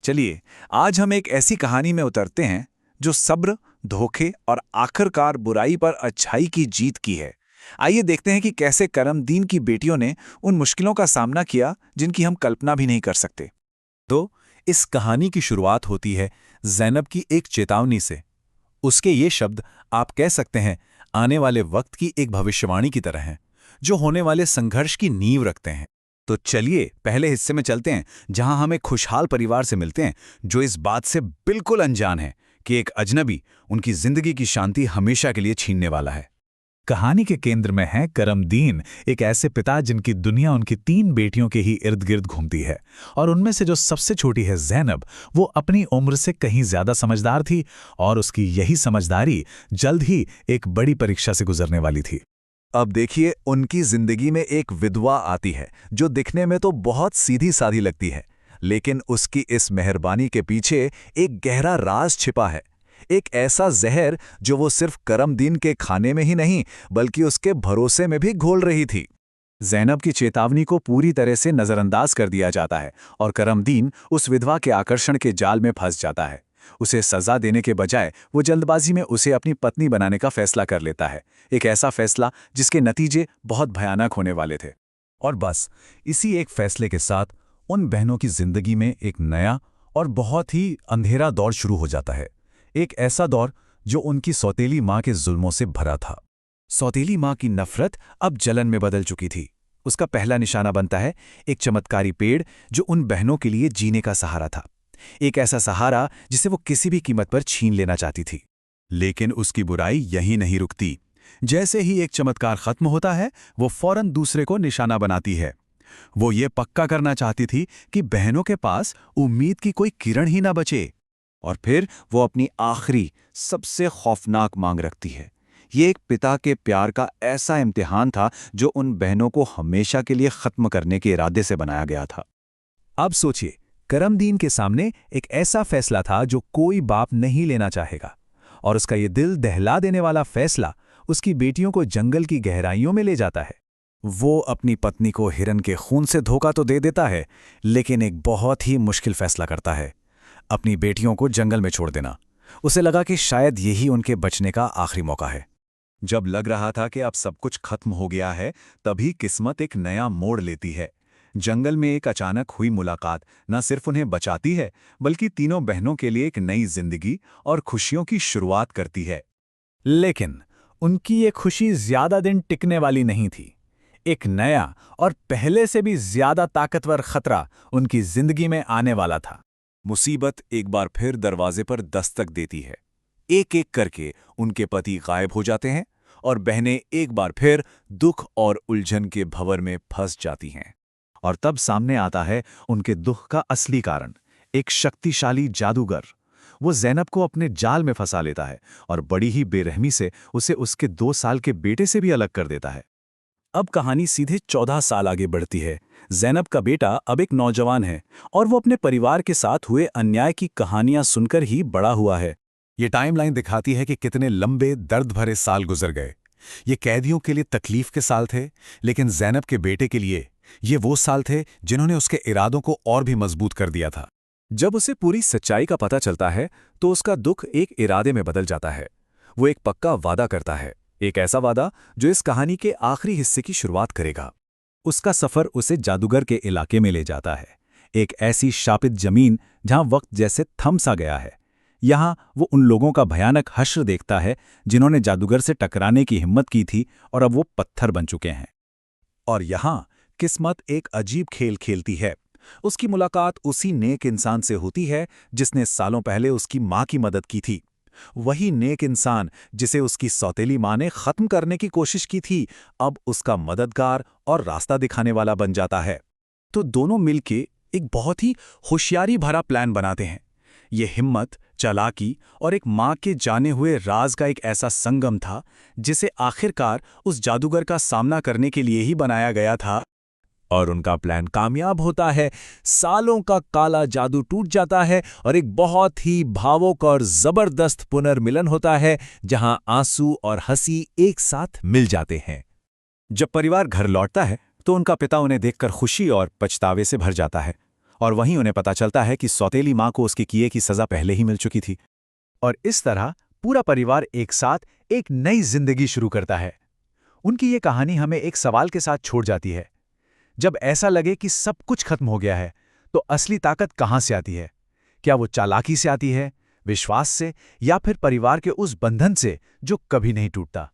चलिए, आज हम एक ऐसी कहानी में उतरते हैं जो सब्र, धोखे और आखिरकार बुराई पर अच्छाई की जीत की है। आइए देखते हैं कि कैसे करमदीन की बेटियों ने उन मुश्किलों का सामना किया जिनकी हम कल्पना भी नहीं कर सकते। तो इस कहानी की शुरुआत होती है ज़ैनब की एक चेतावनी से। उसके ये शब्द आप कह सकते हैं आने वाले वक्त की एक भविष्यवाणी की तरह हैं, जो होने वाले संघर्ष की नींव रखते हैं। तो चलिए पहले हिस्से में चलते हैं, जहां हम एक खुशहाल परिवार से मिलते हैं जो इस बात से बिल्कुल अनजान है कि एक अजनबी उनकी जिंदगी की शांति हमेशा के लिए छीनने वाला है। कहानी के केंद्र में है करमदीन, एक ऐसे पिता जिनकी दुनिया उनकी 3 बेटियों के ही इर्द गिर्द घूमती है। और उनमें से जो सबसे छोटी है ज़ैनब, वो अपनी उम्र से कहीं ज्यादा समझदार थी और उसकी यही समझदारी जल्द ही एक बड़ी परीक्षा से गुजरने वाली थी। अब देखिए, उनकी जिंदगी में एक विधवा आती है जो दिखने में तो बहुत सीधी सादी लगती है, लेकिन उसकी इस मेहरबानी के पीछे एक गहरा राज छिपा है। एक ऐसा जहर जो वो सिर्फ करमदीन के खाने में ही नहीं बल्कि उसके भरोसे में भी घोल रही थी। ज़ैनब की चेतावनी को पूरी तरह से नजरअंदाज कर दिया जाता है और करमदीन उस विधवा के आकर्षण के जाल में फंस जाता है। उसे सजा देने के बजाय वो जल्दबाजी में उसे अपनी पत्नी बनाने का फैसला कर लेता है, एक ऐसा फैसला जिसके नतीजे बहुत भयानक होने वाले थे। और बस इसी एक फैसले के साथ उन बहनों की जिंदगी में एक नया और बहुत ही अंधेरा दौर शुरू हो जाता है। एक ऐसा दौर जो उनकी सौतेली माँ के जुल्मों से भरा था। सौतेली माँ की नफरत अब जलन में बदल चुकी थी। उसका पहला निशाना बनता है एक चमत्कारी पेड़ जो उन बहनों के लिए जीने का सहारा था, एक ऐसा सहारा जिसे वो किसी भी कीमत पर छीन लेना चाहती थी। लेकिन उसकी बुराई यहीं नहीं रुकती। जैसे ही एक चमत्कार खत्म होता है, वो फौरन दूसरे को निशाना बनाती है। वो ये पक्का करना चाहती थी कि बहनों के पास उम्मीद की कोई किरण ही ना बचे। और फिर वो अपनी आखिरी सबसे खौफनाक मांग रखती है। ये एक पिता के प्यार का ऐसा इम्तिहान था जो उन बहनों को हमेशा के लिए खत्म करने के इरादे से बनाया गया था। अब सोचिए, करमदीन के सामने एक ऐसा फैसला था जो कोई बाप नहीं लेना चाहेगा, और उसका ये दिल दहला देने वाला फैसला उसकी बेटियों को जंगल की गहराइयों में ले जाता है। वो अपनी पत्नी को हिरन के खून से धोखा तो दे देता है, लेकिन एक बहुत ही मुश्किल फैसला करता है, अपनी बेटियों को जंगल में छोड़ देना। उसे लगा कि शायद यही उनके बचने का आखिरी मौका है। जब लग रहा था कि अब सब कुछ खत्म हो गया है, तभी किस्मत एक नया मोड़ लेती है। जंगल में एक अचानक हुई मुलाकात न सिर्फ उन्हें बचाती है, बल्कि तीनों बहनों के लिए एक नई जिंदगी और खुशियों की शुरुआत करती है। लेकिन उनकी ये खुशी ज्यादा दिन टिकने वाली नहीं थी। एक नया और पहले से भी ज्यादा ताकतवर खतरा उनकी जिंदगी में आने वाला था। मुसीबत एक बार फिर दरवाजे पर दस्तक देती है। एक एक करके उनके पति गायब हो जाते हैं और बहनें एक बार फिर दुख और उलझन के भंवर में फंस जाती हैं। और तब सामने आता है उनके दुख का असली कारण, एक शक्तिशाली जादूगर। वो ज़ैनब को अपने जाल में फंसा लेता है और बड़ी ही बेरहमी से उसे उसके 2 साल के बेटे से भी अलग कर देता है। अब कहानी सीधे 14 साल आगे बढ़ती है। ज़ैनब का बेटा अब एक नौजवान है और वो अपने परिवार के साथ हुए अन्याय की कहानियां सुनकर ही बड़ा हुआ है। ये टाइमलाइन दिखाती है कि कितने लंबे दर्द भरे साल गुजर गए। ये कैदियों के लिए तकलीफ के साल थे, लेकिन ज़ैनब के बेटे के लिए ये वो साल थे जिन्होंने उसके इरादों को और भी मजबूत कर दिया था। जब उसे पूरी सच्चाई का पता चलता है तो उसका दुख एक इरादे में बदल जाता है। वो एक पक्का वादा करता है, एक ऐसा वादा जो इस कहानी के आखिरी हिस्से की शुरुआत करेगा। उसका सफर उसे जादूगर के इलाके में ले जाता है, एक ऐसी शापित जमीन जहां वक्त जैसे थम सा गया है। यहां वो उन लोगों का भयानक हश्र देखता है जिन्होंने जादूगर से टकराने की हिम्मत की थी और अब वो पत्थर बन चुके हैं। और यहां किस्मत एक अजीब खेल खेलती है। उसकी मुलाकात उसी नेक इंसान से होती है जिसने सालों पहले उसकी मां की मदद की थी। वही नेक इंसान जिसे उसकी सौतेली मां ने खत्म करने की कोशिश की थी, अब उसका मददगार और रास्ता दिखाने वाला बन जाता है। तो दोनों मिलके एक बहुत ही होशियारी भरा प्लान बनाते हैं। ये हिम्मत, चालाकी और एक मां के जाने हुए राज का एक ऐसा संगम था जिसे आखिरकार उस जादूगर का सामना करने के लिए ही बनाया गया था। और उनका प्लान कामयाब होता है। सालों का काला जादू टूट जाता है और एक बहुत ही भावुक और जबरदस्त पुनर्मिलन होता है जहां आंसू और हंसी एक साथ मिल जाते हैं। जब परिवार घर लौटता है तो उनका पिता उन्हें देखकर खुशी और पछतावे से भर जाता है और वहीं उन्हें पता चलता है कि सौतेली माँ को उसके किए की सज़ा पहले ही मिल चुकी थी। और इस तरह पूरा परिवार एक साथ एक नई जिंदगी शुरू करता है। उनकी ये कहानी हमें एक सवाल के साथ छोड़ जाती है। जब ऐसा लगे कि सब कुछ खत्म हो गया है, तो असली ताकत कहाँ से आती है? क्या वो चालाकी से आती है, विश्वास से, या फिर परिवार के उस बंधन से जो कभी नहीं टूटता?